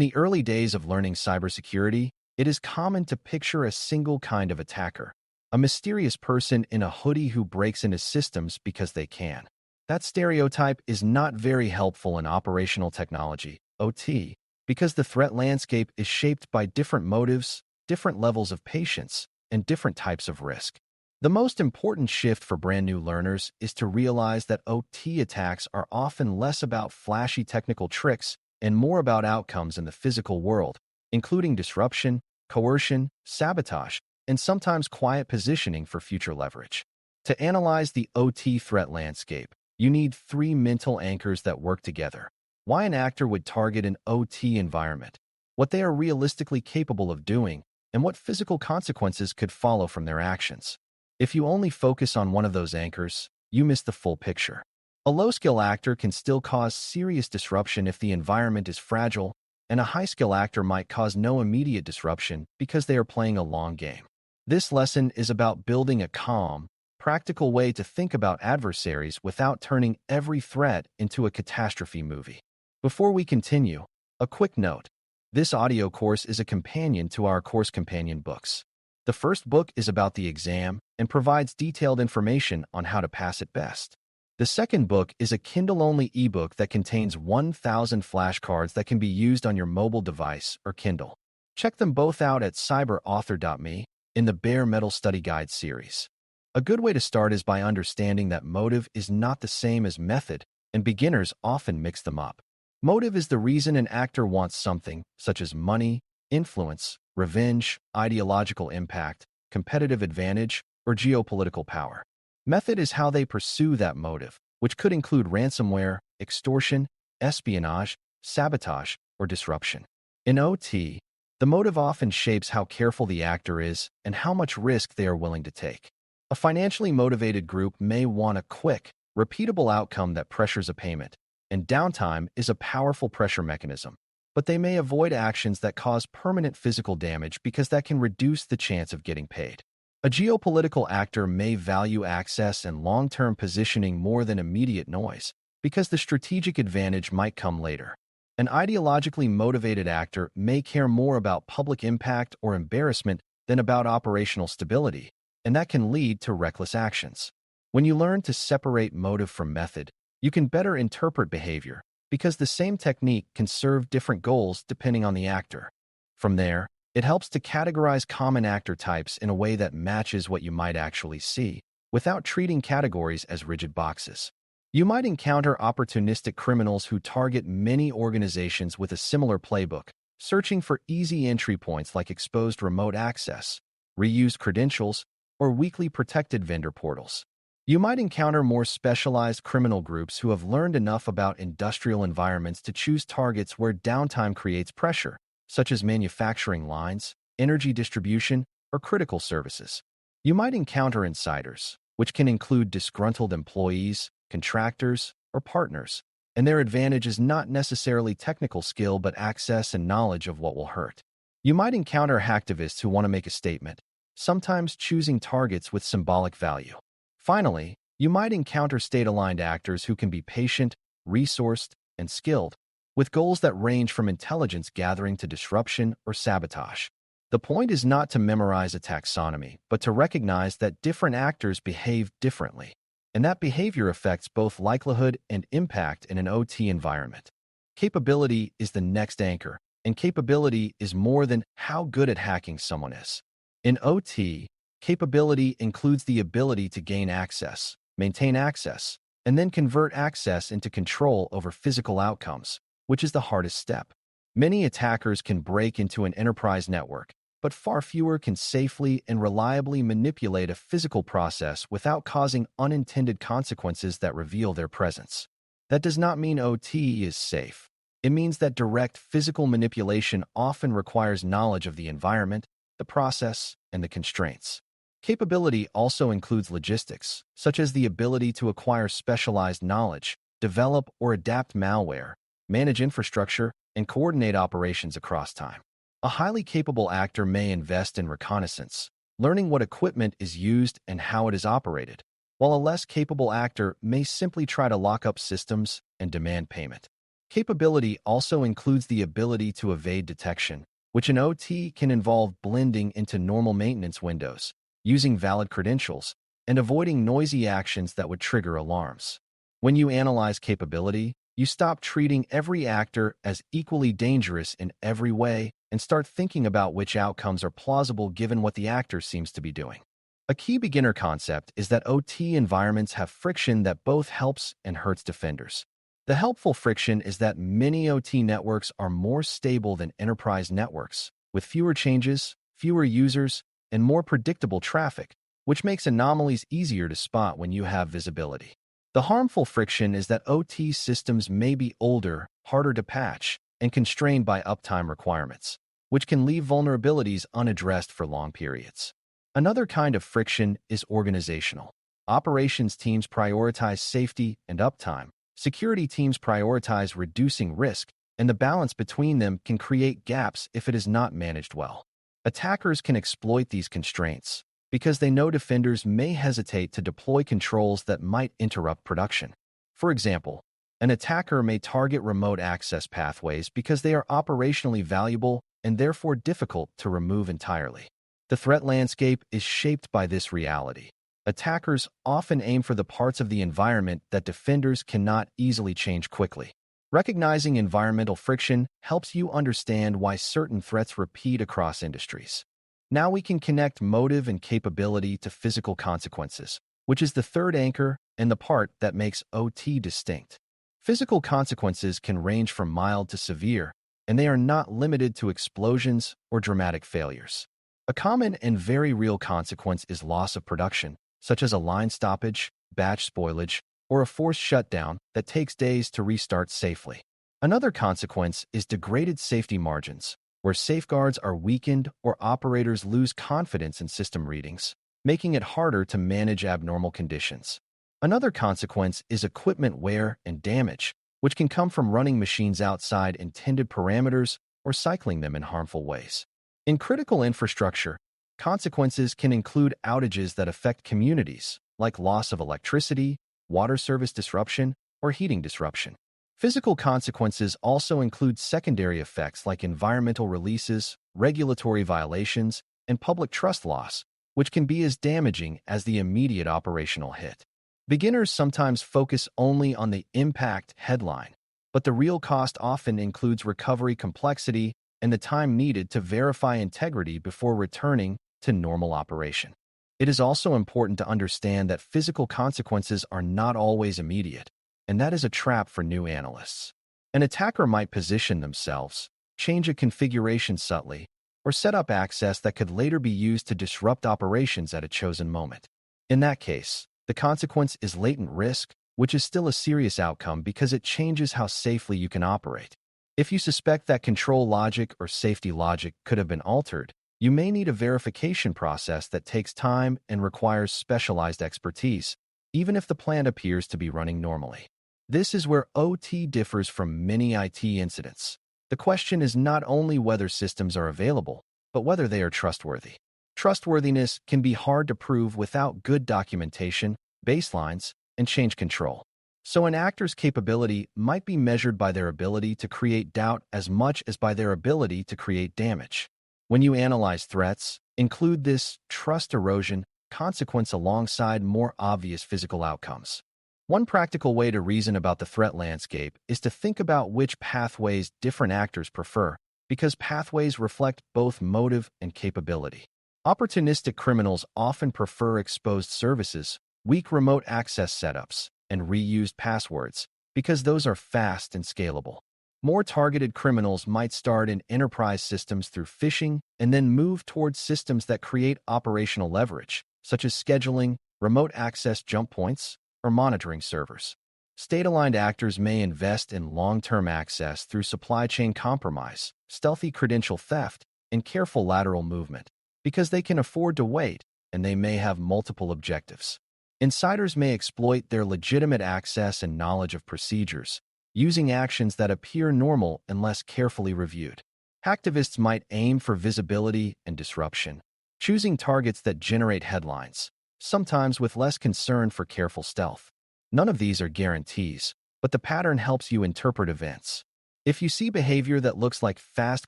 the early days of learning cybersecurity, it is common to picture a single kind of attacker, a mysterious person in a hoodie who breaks into systems because they can. That stereotype is not very helpful in operational technology, OT, because the threat landscape is shaped by different motives, different levels of patience, and different types of risk. The most important shift for brand new learners is to realize that OT attacks are often less about flashy technical tricks and more about outcomes in the physical world, including disruption, coercion, sabotage, and sometimes quiet positioning for future leverage. To analyze the OT threat landscape, you need three mental anchors that work together. Why an actor would target an OT environment, what they are realistically capable of doing, and what physical consequences could follow from their actions. If you only focus on one of those anchors, you miss the full picture. A low-skill actor can still cause serious disruption if the environment is fragile, and a high-skill actor might cause no immediate disruption because they are playing a long game. This lesson is about building a calm, practical way to think about adversaries without turning every threat into a catastrophe movie. Before we continue, a quick note. This audio course is a companion to our course companion books. The first book is about the exam and provides detailed information on how to pass it best. The second book is a Kindle-only ebook that contains 1,000 flashcards that can be used on your mobile device or Kindle. Check them both out at cyber.author.me in the Bare Metal Study Guide series. A good way to start is by understanding that motive is not the same as method, and beginners often mix them up. Motive is the reason an actor wants something, such as money, influence, revenge, ideological impact, competitive advantage, or geopolitical power. Method is how they pursue that motive, which could include ransomware, extortion, espionage, sabotage, or disruption. In OT, the motive often shapes how careful the actor is and how much risk they are willing to take. A financially motivated group may want a quick, repeatable outcome that pressures a payment, and downtime is a powerful pressure mechanism. But they may avoid actions that cause permanent physical damage because that can reduce the chance of getting paid. A geopolitical actor may value access and long-term positioning more than immediate noise, because the strategic advantage might come later. An ideologically motivated actor may care more about public impact or embarrassment than about operational stability, and that can lead to reckless actions. When you learn to separate motive from method, you can better interpret behavior, because the same technique can serve different goals depending on the actor. From there, it helps to categorize common actor types in a way that matches what you might actually see, without treating categories as rigid boxes. You might encounter opportunistic criminals who target many organizations with a similar playbook, searching for easy entry points like exposed remote access, reused credentials, or weakly protected vendor portals. You might encounter more specialized criminal groups who have learned enough about industrial environments to choose targets where downtime creates pressure, such as manufacturing lines, energy distribution, or critical services. You might encounter insiders, which can include disgruntled employees, contractors, or partners, and their advantage is not necessarily technical skill but access and knowledge of what will hurt. You might encounter hacktivists who want to make a statement, sometimes choosing targets with symbolic value. Finally, you might encounter state-aligned actors who can be patient, resourced, and skilled, with goals that range from intelligence gathering to disruption or sabotage. The point is not to memorize a taxonomy, but to recognize that different actors behave differently, and that behavior affects both likelihood and impact in an OT environment. Capability is the next anchor, and capability is more than how good at hacking someone is. In OT, capability includes the ability to gain access, maintain access, and then convert access into control over physical outcomes, which is the hardest step. Many attackers can break into an enterprise network, but far fewer can safely and reliably manipulate a physical process without causing unintended consequences that reveal their presence. That does not mean OT is safe. It means that direct physical manipulation often requires knowledge of the environment, the process, and the constraints. Capability also includes logistics, such as the ability to acquire specialized knowledge, develop or adapt malware, manage infrastructure, and coordinate operations across time. A highly capable actor may invest in reconnaissance, learning what equipment is used and how it is operated, while a less capable actor may simply try to lock up systems and demand payment. Capability also includes the ability to evade detection, which in OT can involve blending into normal maintenance windows, using valid credentials, and avoiding noisy actions that would trigger alarms. When you analyze capability, you stop treating every actor as equally dangerous in every way and start thinking about which outcomes are plausible given what the actor seems to be doing. A key beginner concept is that OT environments have friction that both helps and hurts defenders. The helpful friction is that many OT networks are more stable than enterprise networks, with fewer changes, fewer users, and more predictable traffic, which makes anomalies easier to spot when you have visibility. The harmful friction is that OT systems may be older, harder to patch, and constrained by uptime requirements, which can leave vulnerabilities unaddressed for long periods. Another kind of friction is organizational. Operations teams prioritize safety and uptime. Security teams prioritize reducing risk, and the balance between them can create gaps if it is not managed well. Attackers can exploit these constraints because they know defenders may hesitate to deploy controls that might interrupt production. For example, an attacker may target remote access pathways because they are operationally valuable and therefore difficult to remove entirely. The threat landscape is shaped by this reality. Attackers often aim for the parts of the environment that defenders cannot easily change quickly. Recognizing environmental friction helps you understand why certain threats repeat across industries. Now we can connect motive and capability to physical consequences, which is the third anchor and the part that makes OT distinct. Physical consequences can range from mild to severe, and they are not limited to explosions or dramatic failures. A common and very real consequence is loss of production, such as a line stoppage, batch spoilage, or a forced shutdown that takes days to restart safely. Another consequence is degraded safety margins, where safeguards are weakened or operators lose confidence in system readings, making it harder to manage abnormal conditions. Another consequence is equipment wear and damage, which can come from running machines outside intended parameters or cycling them in harmful ways. In critical infrastructure, consequences can include outages that affect communities, like loss of electricity, water service disruption, or heating disruption. Physical consequences also include secondary effects like environmental releases, regulatory violations, and public trust loss, which can be as damaging as the immediate operational hit. Beginners sometimes focus only on the impact headline, but the real cost often includes recovery complexity and the time needed to verify integrity before returning to normal operation. It is also important to understand that physical consequences are not always immediate, and that is a trap for new analysts. An attacker might position themselves, change a configuration subtly, or set up access that could later be used to disrupt operations at a chosen moment. In that case, the consequence is latent risk, which is still a serious outcome because it changes how safely you can operate. If you suspect that control logic or safety logic could have been altered, you may need a verification process that takes time and requires specialized expertise, even if the plan appears to be running normally. This is where OT differs from many IT incidents. The question is not only whether systems are available, but whether they are trustworthy. Trustworthiness can be hard to prove without good documentation, baselines, and change control. So an actor's capability might be measured by their ability to create doubt as much as by their ability to create damage. When you analyze threats, include this trust erosion consequence alongside more obvious physical outcomes. One practical way to reason about the threat landscape is to think about which pathways different actors prefer, because pathways reflect both motive and capability. Opportunistic criminals often prefer exposed services, weak remote access setups, and reused passwords, because those are fast and scalable. More targeted criminals might start in enterprise systems through phishing and then move towards systems that create operational leverage, such as scheduling, remote access jump points, or monitoring servers. State-aligned actors may invest in long-term access through supply chain compromise, stealthy credential theft, and careful lateral movement, because they can afford to wait and they may have multiple objectives. Insiders may exploit their legitimate access and knowledge of procedures, using actions that appear normal unless carefully reviewed. Hacktivists might aim for visibility and disruption, choosing targets that generate headlines, sometimes with less concern for careful stealth. None of these are guarantees, but but the pattern helps you interpret events. If you see behavior that looks like fast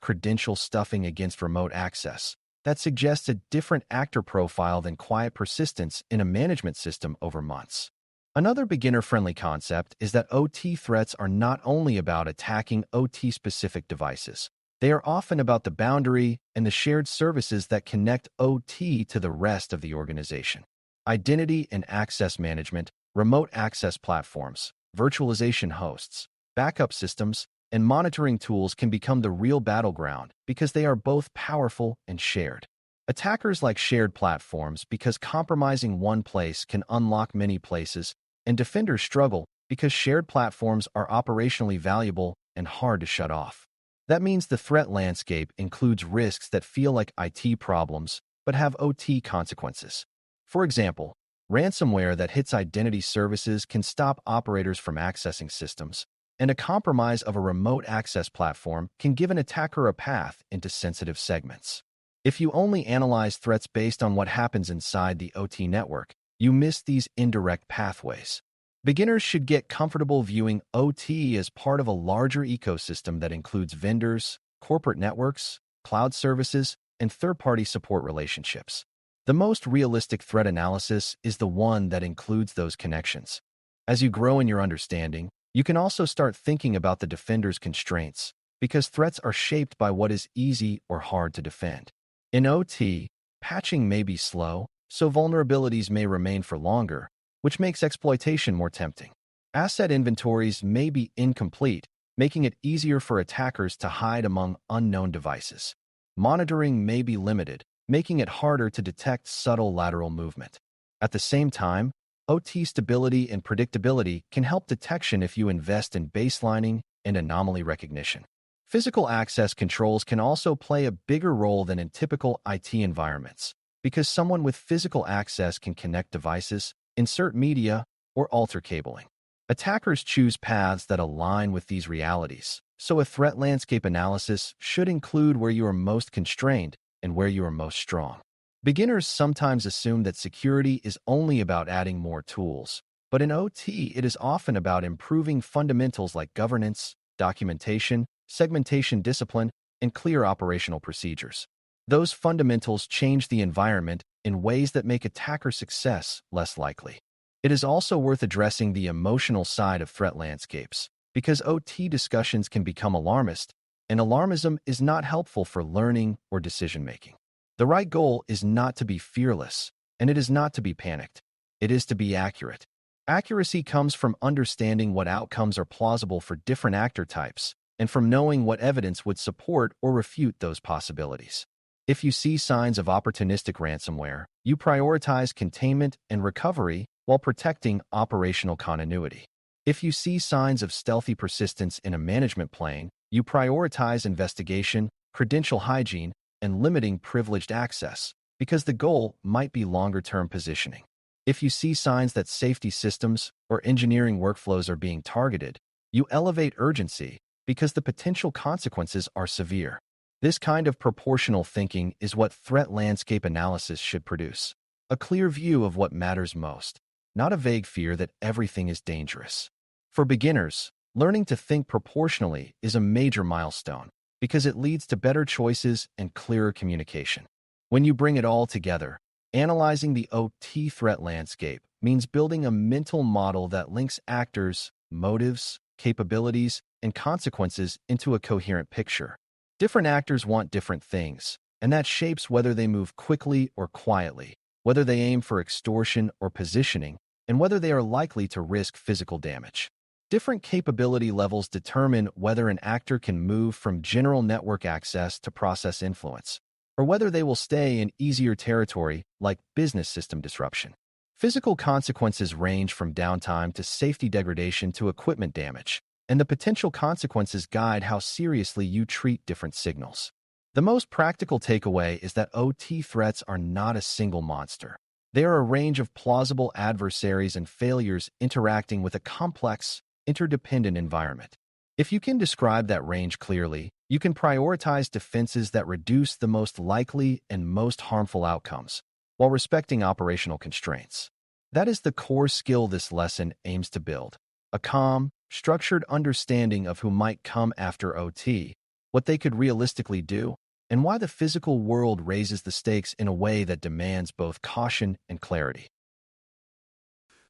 credential stuffing against remote access, that suggests a different actor profile than quiet persistence in a management system over months. Another beginner-friendly concept is that OT threats are not only about attacking OT-specific devices. They are often about the boundary and the shared services that connect OT to the rest of the organization. Identity and access management, remote access platforms, virtualization hosts, backup systems, and monitoring tools can become the real battleground because they are both powerful and shared. Attackers like shared platforms because compromising one place can unlock many places, and defenders struggle because shared platforms are operationally valuable and hard to shut off. That means the threat landscape includes risks that feel like IT problems but have OT consequences. For example, ransomware that hits identity services can stop operators from accessing systems, and a compromise of a remote access platform can give an attacker a path into sensitive segments. If you only analyze threats based on what happens inside the OT network, you miss these indirect pathways. Beginners should get comfortable viewing OT as part of a larger ecosystem that includes vendors, corporate networks, cloud services, and third-party support relationships. The most realistic threat analysis is the one that includes those connections. As you grow in your understanding, you can also start thinking about the defender's constraints, because threats are shaped by what is easy or hard to defend. In OT, patching may be slow, so vulnerabilities may remain for longer, which makes exploitation more tempting. Asset inventories may be incomplete, making it easier for attackers to hide among unknown devices. Monitoring may be limited, making it harder to detect subtle lateral movement. At the same time, OT stability and predictability can help detection if you invest in baselining and anomaly recognition. Physical access controls can also play a bigger role than in typical IT environments, because someone with physical access can connect devices, insert media, or alter cabling. Attackers choose paths that align with these realities, so a threat landscape analysis should include where you are most constrained and where you are most strong. Beginners sometimes assume that security is only about adding more tools, but in OT it is often about improving fundamentals like governance, documentation, segmentation discipline, and clear operational procedures. Those fundamentals change the environment in ways that make attacker success less likely. It is also worth addressing the emotional side of threat landscapes, because OT discussions can become alarmist, and alarmism is not helpful for learning or decision-making. The right goal is not to be fearless, and it is not to be panicked. It is to be accurate. Accuracy comes from understanding what outcomes are plausible for different actor types, and from knowing what evidence would support or refute those possibilities. If you see signs of opportunistic ransomware, you prioritize containment and recovery while protecting operational continuity. If you see signs of stealthy persistence in a management plane, you prioritize investigation, credential hygiene, and limiting privileged access, because the goal might be longer-term positioning. If you see signs that safety systems or engineering workflows are being targeted, you elevate urgency because the potential consequences are severe. This kind of proportional thinking is what threat landscape analysis should produce. A clear view of what matters most, not a vague fear that everything is dangerous. For beginners, learning to think proportionally is a major milestone because it leads to better choices and clearer communication. When you bring it all together, analyzing the OT threat landscape means building a mental model that links actors, motives, capabilities, and consequences into a coherent picture. Different actors want different things, and that shapes whether they move quickly or quietly, whether they aim for extortion or positioning, and whether they are likely to risk physical damage. Different capability levels determine whether an actor can move from general network access to process influence, or whether they will stay in easier territory like business system disruption. Physical consequences range from downtime to safety degradation to equipment damage, and the potential consequences guide how seriously you treat different signals. The most practical takeaway is that OT threats are not a single monster. They are a range of plausible adversaries and failures interacting with a complex, interdependent environment. If you can describe that range clearly, you can prioritize defenses that reduce the most likely and most harmful outcomes, while respecting operational constraints. That is the core skill this lesson aims to build: a calm, structured understanding of who might come after OT, what they could realistically do, and why the physical world raises the stakes in a way that demands both caution and clarity.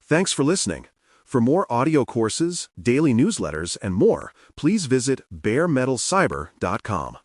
Thanks for listening. For more audio courses, daily newsletters, and more, please visit baremetalcyber.com.